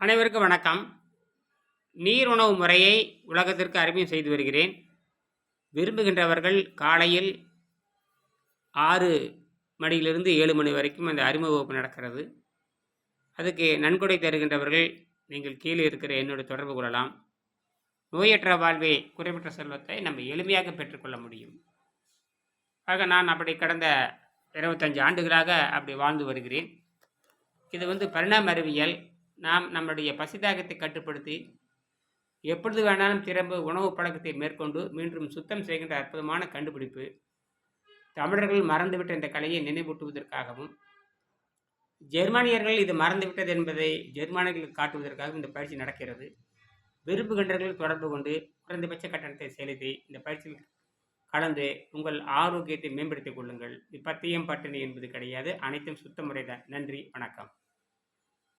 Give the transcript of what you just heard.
அனைவருக்கும் வணக்கம். நீர் உணவு முறையை உலகத்திற்கு அறிமுகம் செய்து வருகிறேன். விரும்புகின்றவர்கள் காலையில் 6 மணியிலிருந்து 7 மணி வரைக்கும் அந்த அறிமுக வகுப்பு நடக்கிறது. அதுக்கு நன்கொடை தருகின்றவர்கள் நீங்கள் கீழே இருக்கிற என்னோட தொடர்பு கொள்ளலாம். நோயற்ற வாழ்வே குறைவற்ற செல்வத்தை நம்ம எளிமையாக பெற்றுக்கொள்ள முடியும். ஆக நான் அப்படி கடந்த 25 ஆண்டுகளாக அப்படி வாழ்ந்து வருகிறேன். இது பரிணாம அறிவியல். நாம் நம்முடைய பசிதாகத்தை கட்டுப்படுத்தி எப்பொழுது வேணாலும் திரும்ப உணவு பழக்கத்தை மேற்கொண்டு மீண்டும் சுத்தம் செய்கின்ற அற்புதமான கண்டுபிடிப்பு. தமிழர்கள் மறந்துவிட்ட இந்த கலையை நினைவூட்டுவதற்காகவும் ஜெர்மானியர்கள் இது மறந்துவிட்டது என்பதை ஜெர்மானியர்களுக்கு காட்டுவதற்காகவும் இந்த பயிற்சி நடக்கிறது. விரும்புகின்றவர்கள் தொடர்பு கொண்டு குறைந்தபட்ச கட்டணத்தை செலுத்தி இந்த பயிற்சியில் கலந்து உங்கள் ஆரோக்கியத்தை மேம்படுத்திக் கொள்ளுங்கள். இது பத்தியம் பட்டினி என்பது கிடையாது, அனைத்தும் சுத்த முறைதான். நன்றி, வணக்கம்.